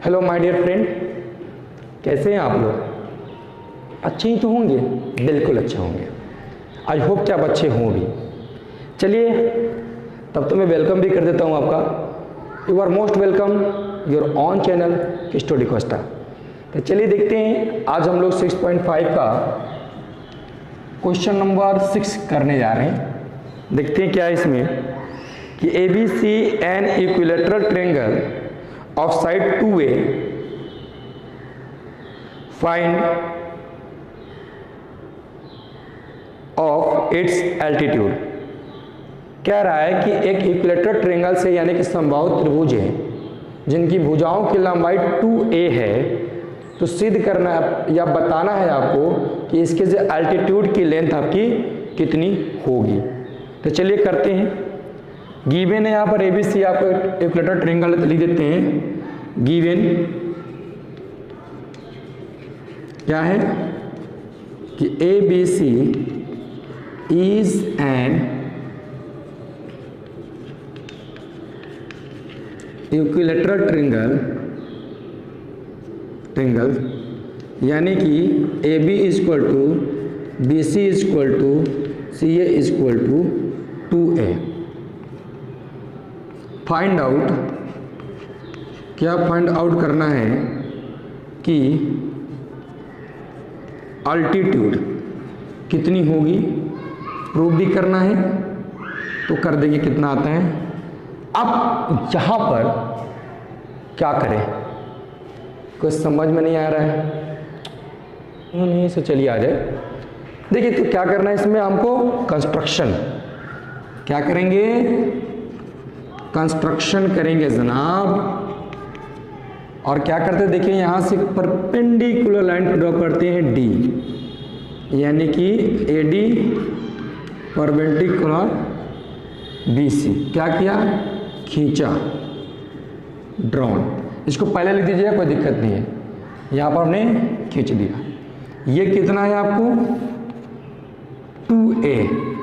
Hello my dear friend, कैसे हैं आप लोग? अच्छे ही तो होंगे, बिल्कुल अच्छे होंगे। आई होप कि आप अच्छे हों भी। चलिए तब तो मैं वेलकम भी कर देता हूं आपका। You are most welcome your on channel study Costa. तो चलिए देखते हैं, आज हम लोग 6.5 का क्वेश्चन नंबर 6 करने जा रहे हैं। देखते हैं क्या है इसमें कि ABC N equilateral triangle of side 2A, find of its altitude. कह रहा है कि एक इक्विलेटरल ट्रायंगल से यानी कि समबाहु त्रिभुज है जिनकी भुजाओं की लंबाई 2A है, तो सिद्ध करना या बताना है आपको कि इसके जो एल्टीट्यूड की लेंथ आपकी कितनी होगी। तो चलिए करते हैं। गिवन है यहाँ पर ABC, आपको इक्विलेटरल ट्रायंगल लिख देते हैं। गिवन क्या है कि ABC is an equilateral triangle, यानी कि AB equal to BC equal to CA equal to 2A। Find out, क्या फाइंड आउट करना है कि अल्टीट्यूड कितनी होगी, प्रूव भी करना है। तो कर देंगे, कितना आता है। अब यहाँ पर क्या करें, कुछ समझ में नहीं आ रहा है। नहीं से चलिए आ जाए। देखिए तो क्या करना है इसमें हमको, कंस्ट्रक्शन। क्या करेंगे? कंस्ट्रक्शन करेंगे जनाब। और क्या करते हैं, देखिए यहां से परपेंडिकुलर लाइन ड्रॉ करते हैं D, यानी कि AD परपेंडिकुलर BC। क्या किया? खींचा, ड्रॉन। इसको पहले लिख दीजिएगा, कोई दिक्कत नहीं है। यहां पर हमने खींच दिया। ये कितना है आपको? 2A।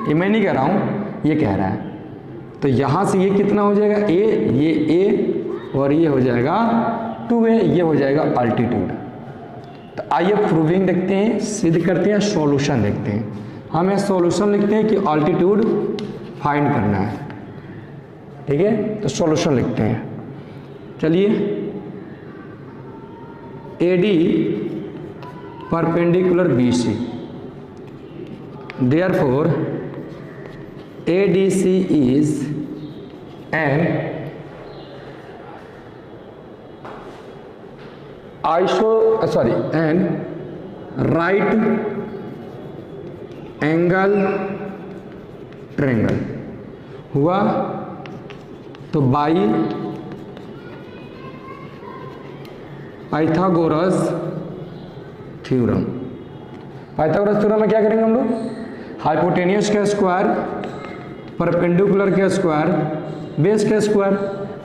ये मैं नहीं कह रहा हूं, ये कह रहा है। तो यहां से ये कितना हो जाएगा? A, ये A और ये हो जाएगा 2A, ये हो जाएगा अल्टीट्यूड। तो आइए प्रूविंग देखते हैं, सिद्ध करते हैं, सॉल्यूशन देखते हैं। हम यहाँ सॉल्यूशन लिखते हैं कि अल्टीट्यूड फाइंड करना है, ठीक है। तो सॉल्यूशन लिखते हैं। चलिए, AD perpendicular BC, therefore ADC is an an right angle triangle हुआ। तो by Pythagoras theorem. Pythagoras theorem में क्या करेंगे हम लोग? हाइपोटेनियस का स्क्वायर, परपेंडिकुलर का स्क्वायर, बेस का स्क्वायर।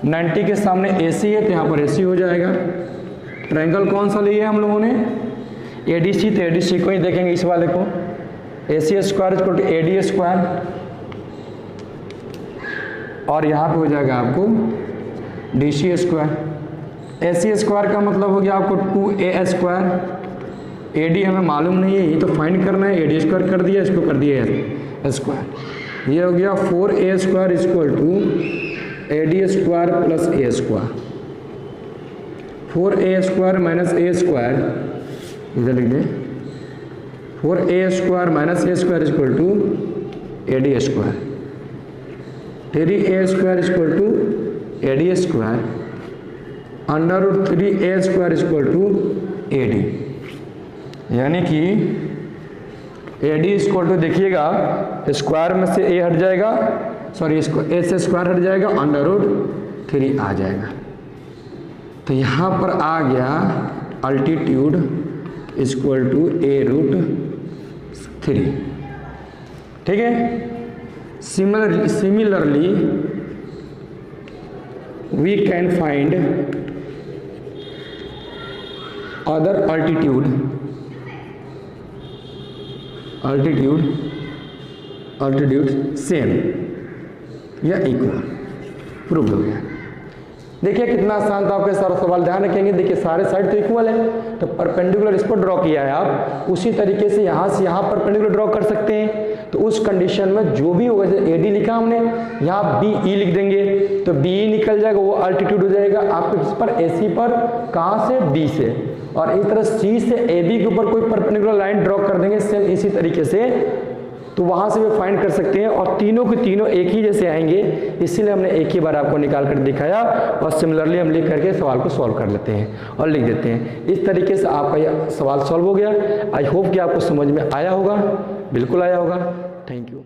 90 के सामने AC है तो यहाँ पर AC हो जाएगा। ट्रायंगल कौन सा लिया है हम लोगों ने? ADC। तो ADC को ही देखेंगे, इस वाले को। AC square equal to AD square, और यहाँ पे हो जाएगा आपको DC स्क्वायर। AC स्क्वायर का मतलब हो गया आपको 2A स्क्वायर। AD हमें मालूम नहीं है, ये तो फाइंड करना है। AD स्क्वायर कर दिया, इसको कर दिया स्क्वायर। ये हो गया 4A square equal to AD square plus A square. 4A square minus A square, इधर लिख दें। 4A square minus A square equal to AD square. 3A square equal to AD square, under root 3A square equal to AD। यानी कि AD equal to, देखिएगा square में से A हट जाएगा, सॉरी A से स्क्वायर हट जाएगा, अंडर रूट 3 आ जाएगा। तो यहाँ पर आ गया अल्टीट्यूड इक्वल टू A√3, ठीक है। Similarly we can find other altitude same या इक्वल। प्रूव हो गया। देखिए कितना आसान था आपके सारा सवाल, ध्यान रखेंगे। देखिए सारे साइड तो इक्वल है, तो परपेंडिकुलर इस पर ड्रॉ किया है आप, उसी तरीके से यहाँ से यहाँ परपेंडिकुलर ड्रॉ कर सकते हैं। तो उस कंडीशन में जो भी होगा, जैसे AD लिखा हमने, यहाँ BE लिख देंगे तो BE निकल जाएगा, वो अल्टीट्यूड हो जाएगा आपके किस पर, AC पर, कहाँ से, B से। और इस तरह C से AB के ऊपर कोई परपेंडिकुलर लाइन ड्रॉ कर देंगे सेम इसी तरीके से, तो वहां से भी फाइंड कर सकते हैं। और तीनों के तीनों एक ही जैसे आएंगे, इसीलिए हमने एक ही बार आपको निकाल कर दिखाया। और सिमिलरली हम लिख करके सवाल को सॉल्व कर लेते हैं और लिख देते हैं। इस तरीके से आपका यह सवाल सॉल्व हो गया। आई होप कि आपको समझ में आया होगा, बिल्कुल आया होगा। Thank you.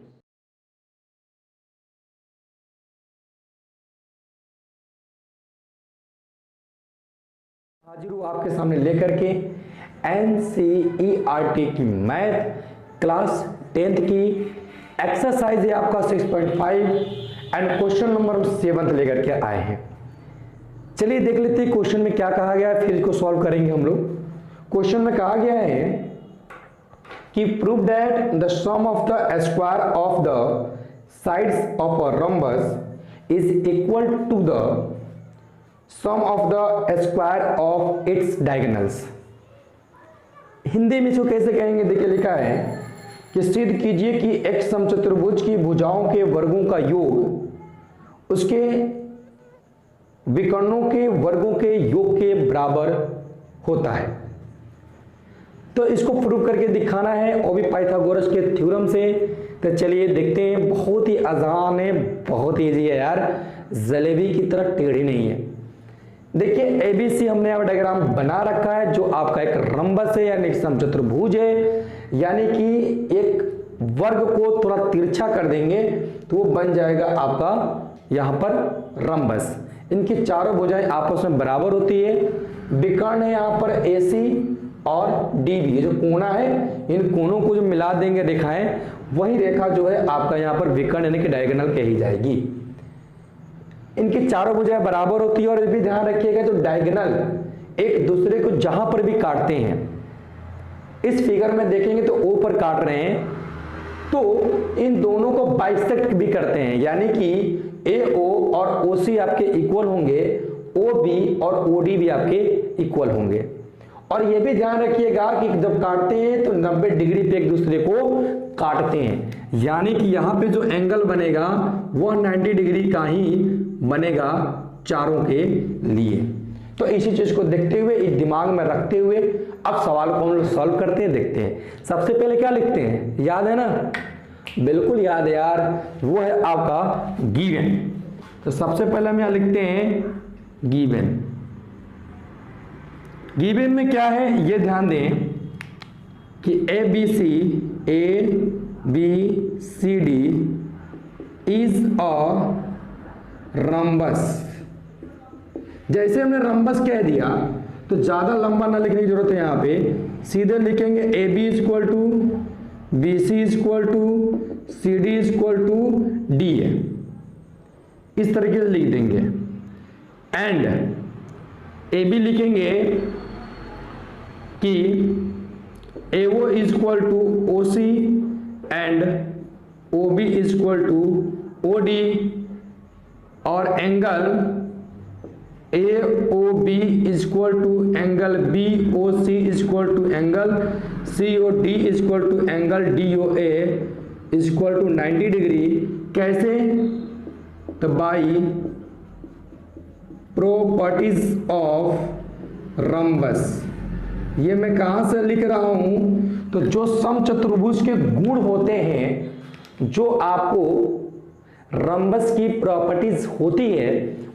हाजिर हूँ आपके सामने लेकर के NCERT की मैथ क्लास 10th की एक्सरसाइज है आपका 6.5 एंड क्वेश्चन नंबर 7 लेकर के आए हैं। चलिए देख लेते हैं क्वेश्चन में क्या कहा गया है, फिर इसको सॉल्व करेंगे हम लोग। क्वेश्चन में कहा गया है कि prove that the sum of the square of the sides of a rhombus is equal to the sum of the square of its diagonals. Hindi में इसको कैसे कहेंगे, देखिए लिखा है कि सिद्ध कीजिए कि एक समचतुर्भुज की भुजाओं के वर्गों का योग उसके विकर्णों के वर्गों के योग के बराबर होता है। तो इसको प्रूव करके दिखाना है, वो भी पाइथागोरस के थ्योरम से। तो चलिए देखते हैं, बहुत ही आसान है, बहुत ईजी है यार, जलेबी की तरह टेढ़ी नहीं है। देखिए ABC हमने यहाँ डायग्राम बना रखा है, जो आपका एक रंबस है यानी समचतुर्भुज है, यानी कि एक वर्ग को थोड़ा तिरछा कर देंगे तो वो बन जाएगा आपका यहाँ पर रंबस। इनकी चारों भुजाएं आपस में बराबर होती है। विकर्ण है यहाँ पर AC और DB, जो कोना है, इन कोनों को जो मिला देंगे रेखाएं, वही रेखा जो है आपका यहाँ पर विकर्ण यानी कि डायगोनल कही जाएगी। इनकी चारों भुजाएं बराबर होती है। और ये भी ध्यान रखिएगा, जो डायगोनल एक दूसरे को जहां पर भी काटते हैं, इस फिगर में देखेंगे तो O पर काट रहे हैं, तो इन दोनों को बाइसेक्ट भी करते हैं, यानी कि AO और OC आपके इक्वल होंगे, OB और OD भी आपके इक्वल होंगे। और ये भी ध्यान रखिएगा कि जब काटते हैं तो 90 डिग्री पे एक दूसरे को काटते हैं, यानी कि यहाँ पे जो एंगल बनेगा वह 90 डिग्री का ही बनेगा चारों के लिए। तो इसी चीज को देखते हुए, इस दिमाग में रखते हुए अब सवाल को हम लोग सॉल्व करते हैं, देखते हैं। सबसे पहले क्या लिखते हैं, याद है ना, बिल्कुल याद है यार, वो है आपका गिवन। तो सबसे पहले हम यहाँ लिखते हैं गिवन। गिवन में क्या है ये ध्यान दें कि ABCD इज अ रंबस। जैसे हमने रंबस कह दिया तो ज्यादा लंबा ना लिखने की जरूरत है, यहाँ पे सीधे लिखेंगे AB equal to BC equal to CD equal to DA, इस तरीके से लिख देंगे। एंड AB लिखेंगे कि AO equal to OC and OB equal to OD, और angle AOB equal to angle BOC equal to angle COD equal to angle DOA equal to 90 degree. कैसे, तो बाई प्रॉपर्टीज ऑफ रंबस। ये मैं कहाँ से लिख रहा हूँ, तो जो समचतुर्भुज के गुण होते हैं, जो आपको रंबस की प्रॉपर्टीज होती है,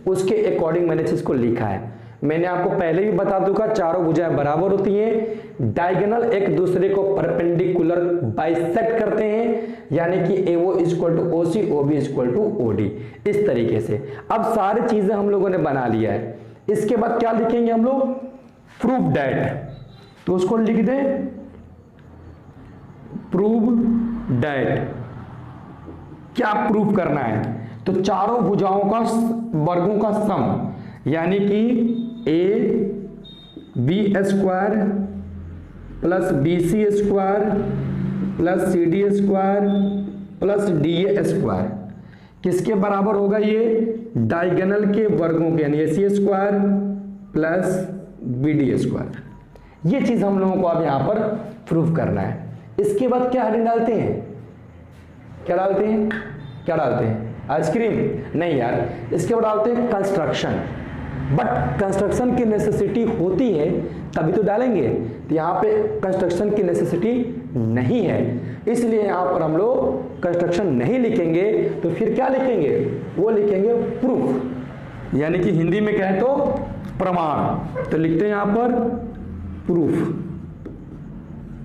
उसके अकॉर्डिंग मैंने इसको लिखा है। मैंने आपको पहले भी बता दूंगा, चारों भुजाएं बराबर होती हैं, डायगोनल एक दूसरे को परपेंडिकुलर बाइसेक्ट करते हैं, यानी कि AO equal to OC, OB equal to OD, इस तरीके से। अब सारी चीजें हम लोगों ने बना लिया है। इसके बाद क्या लिखेंगे हम लोग, प्रूव दैट। तो उसको लिख दें प्रूव दैट। क्या प्रूफ करना है, तो चारों भुजाओं का वर्गों का सम, यानी कि AB square plus BC square plus CD square plus DA square किसके बराबर होगा ये? डायगोनल के वर्गों के, यानी AC square plus BD square. ये चीज हम लोगों को अब यहां पर प्रूफ करना है। इसके बाद क्या डालते हैं, क्या डालते हैं, क्या डालते हैं? आइसक्रीम नहीं यार, इसके बाद डालते हैं कंस्ट्रक्शन। बट कंस्ट्रक्शन की नेसेसिटी होती है तभी तो डालेंगे, तो यहाँ पे कंस्ट्रक्शन की नेसेसिटी नहीं है, इसलिए यहाँ पर हम लोग कंस्ट्रक्शन नहीं लिखेंगे। तो फिर क्या लिखेंगे? वो लिखेंगे प्रूफ, यानी कि हिंदी में कहें तो प्रमाण। तो लिखते हैं यहाँ पर प्रूफ,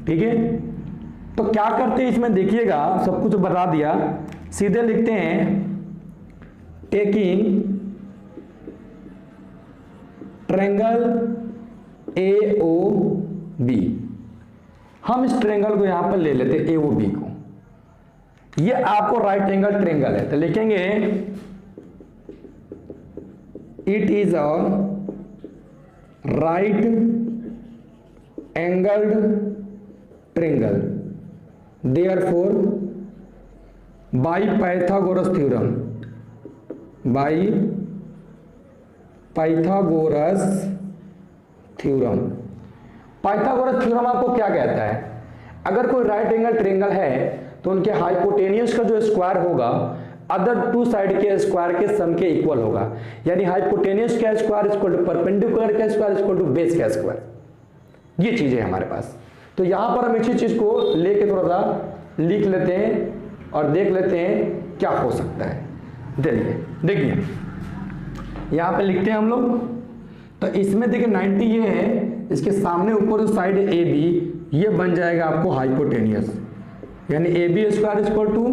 ठीक है। तो क्या करते हैं इसमें देखिएगा, सब कुछ बता दिया, सीधे लिखते हैं टेकिंग ट्रायंगल AOB। हम इस ट्रायंगल को यहां पर ले लेते हैं AOB को, ये आपको राइट एंगल ट्रायंगल है, तो लिखेंगे it is a right angled triangle, therefore by Pythagoras theorem, by Pythagoras theorem. Pythagoras theorem आपको क्या कहता है? अगर कोई राइट एंगल ट्रायंगल है तो उनके हाइपोटेनियस का जो स्क्वायर होगा अदर टू साइड के स्क्वायर के सम के इक्वल होगा, यानी हाइपोटेनियस का स्क्वायर इक्वल टू परपेंडिकुलर का स्क्वायर इक्वल टू बेस का स्क्वायर। ये चीज है हमारे पास। तो यहां पर हम इसी चीज को लेके थोड़ा सा लिख लेते हैं और देख लेते हैं क्या हो सकता है। देखिए यहां पे लिखते हैं हम लोग, तो इसमें देखिए 90 ये है, इसके सामने ऊपर जो साइड है AB, ये बन जाएगा आपको हाइपोटेनियस, यानी AB स्क्वायर इक्वल टू,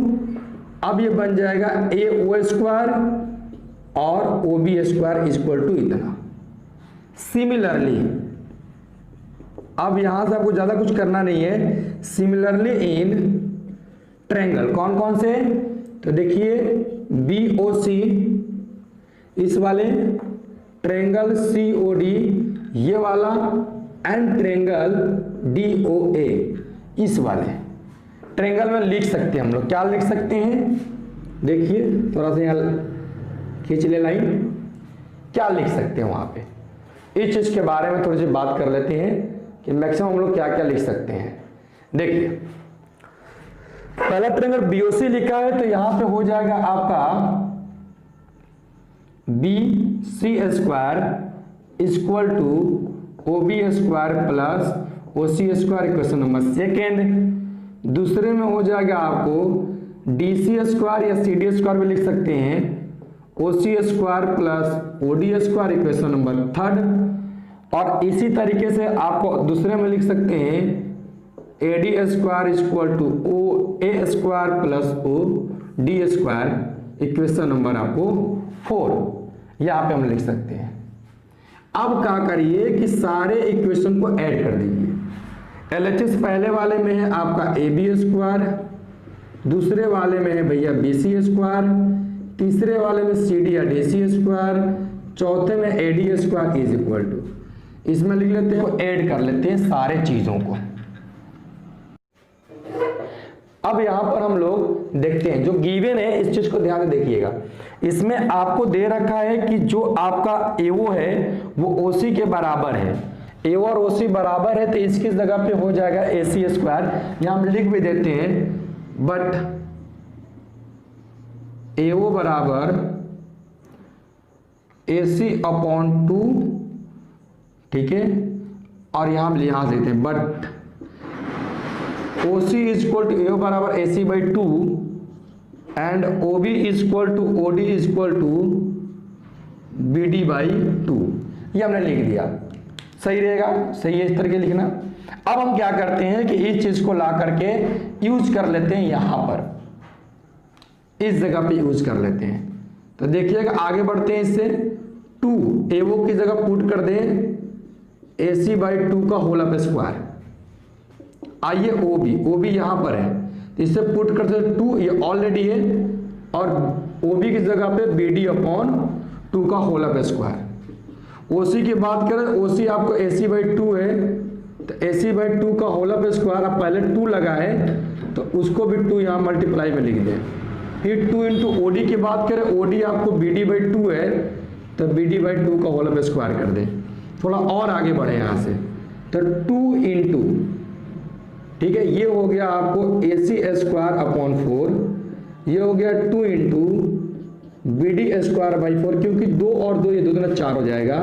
अब ये बन जाएगा AO स्क्वायर और OB स्क्वायर इक्वल टू इतना। सिमिलरली अब यहां से आपको ज्यादा कुछ करना नहीं है, सिमिलरली इन ट्रायंगल कौन कौन से? तो देखिए BOC, इस वाले ट्रायंगल COD, ये वाला, एंड ट्रायंगल DOA, इस वाले ट्रायंगल में लिख सकते हैं हम लोग। क्या लिख सकते हैं? देखिए थोड़ा सा यहाँ खींच ले लाइन, क्या लिख सकते हैं वहां पे? इस चीज के बारे में थोड़ी सी बात कर लेते हैं कि मैक्सिमम हम लोग क्या क्या लिख सकते हैं। देखिए पहला ट्रायंगल BOC लिखा है, तो यहां पे हो जाएगा आपका BC square equal to OB square plus OC square, equation number second. दूसरे में हो जाएगा आपको DC स्क्वायर या CD स्क्वायर भी लिख सकते हैं, OC square plus OD square, equation number third. और इसी तरीके से आपको दूसरे में लिख सकते हैं AD square equal to OA square plus OD square, equation number आपको 4, यहाँ पे हम लिख सकते हैं। अब क्या करिए कि सारे इक्वेशन को ऐड कर दीजिए। LHS पहले वाले में है आपका AB स्क्वायर, दूसरे वाले में है भैया BC स्क्वायर, तीसरे वाले में CD या DC स्क्वायर, चौथे में AD square is equal to, इसमें लिख लेते हैं, ऐड कर लेते हैं सारे चीजों को। अब यहां पर हम लोग देखते हैं जो गिवन है, इस चीज को ध्यान से देखिएगा। इसमें आपको दे रखा है कि जो आपका AO है वो OC के बराबर है, AO और OC बराबर है, तो इसकी जगह पे हो जाएगा AC स्क्वायर। यहां हम लिख भी देते हैं, बट AO बराबर AC अपॉन 2, ठीक है। और यहां हम लिहाज देते हैं, but OC is equal to AO बराबर AC by 2 and OB is equal to OD is equal to BD by 2। ये हमने लिख दिया, सही रहेगा, सही है इस तरह के लिखना। अब हम क्या करते हैं कि इस चीज को ला करके यूज कर लेते हैं, यहां पर इस जगह पे यूज कर लेते हैं। तो देखिएगा आगे बढ़ते हैं, इससे 2 AO की जगह पुट कर दें AC बाई 2 का होल अप स्क्वायर। आइए OB यहां पर है, तो इससे पुट करते 2, ये ऑलरेडी है, और OB की जगह पे BD अपॉन 2 का होल अप स्क्वायर। OC की बात करें, OC आपको AC बाई 2 है, तो AC बाई 2 का होल अप स्क्वायर, आप पहले 2 लगाए तो उसको भी 2 यहां मल्टीप्लाई में लिख दें, फिर 2 इंटू ओडी की बात करें, ओडी आपको BD/2 है तो BD/2 का होल स्क्वायर कर दें। थोड़ा और आगे बढ़े यहाँ से, तो 2 इंटू, ठीक है, ये हो गया आपको AC²/4, ये हो गया 2 इंटू BD²/4, क्योंकि 2 और 2 ये 2 दूना 4 हो जाएगा,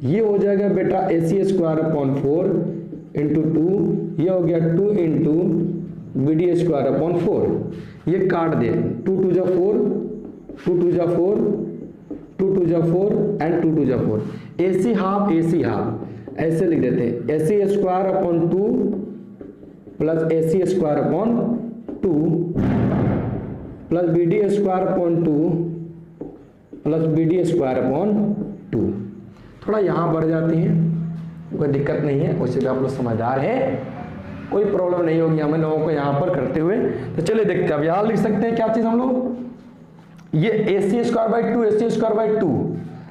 ये हो जाएगा बेटा AC²/4 इंटू 2, ये हो गया 2 इंटू BD²/4। ये काट दे, 2 2 जा 4, 2 2 जा 4, 2 2 जा 4 एंड 2 2 जा 4। AC हाफ ऐसे लिख देते हैं, AC²/2 plus AC²/2 plus BD²/2 plus BD²/2। थोड़ा यहाँ बढ़ जाती हैं, कोई दिक्कत नहीं है, उससे भी आप लोग समझदार हैं, कोई प्रॉब्लम नहीं होगी हमें लोगों को यहाँ पर करते हुए। तो चलिए देखते हैं, अब यहाँ लिख सकते हैं क्या चीज़ हम लोग, ये AC²/2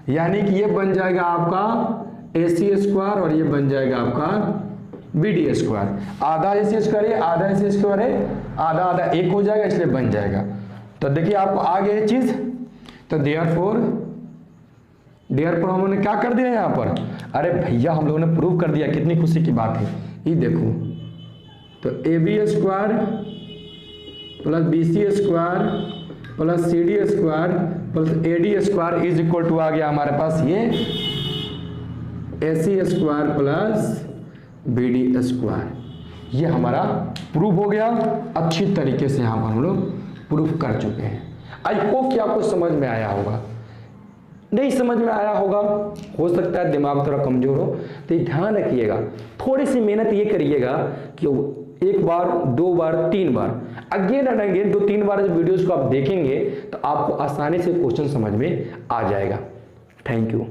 यानी कि ये बन जाएगा आपका AC² और ये बन जाएगा आपका BD²। आधा AC² है, आधा AC² है, आधा आधा एक हो जाएगा, इसलिए बन जाएगा। तो देखिए आपको आ गया ये चीज, तो देयरफॉर हमने क्या कर दिया यहाँ पर, अरे भैया हम लोगों ने प्रूव कर दिया, कितनी खुशी की बात है। ये देखो, तो AB² plus BC² plus CD² plus AD² is equal to आ गया हमारे पास ये AC² प्लस BD²। ये हमारा प्रूफ हो गया, अच्छी तरीके से यहाँ पर हम लोग प्रूफ कर चुके हैं। आई होप कि आपको समझ में आया होगा, नहीं समझ में आया होगा, हो सकता है दिमाग थोड़ा कमजोर हो, तो ये ध्यान रखिएगा, थोड़ी सी मेहनत ये करिएगा कि एक बार, 2 बार, 3 बार, अगेन एंड अगेन 2-3 बार जब वीडियोस को आप देखेंगे तो आपको आसानी से क्वेश्चन समझ में आ जाएगा। Thank you.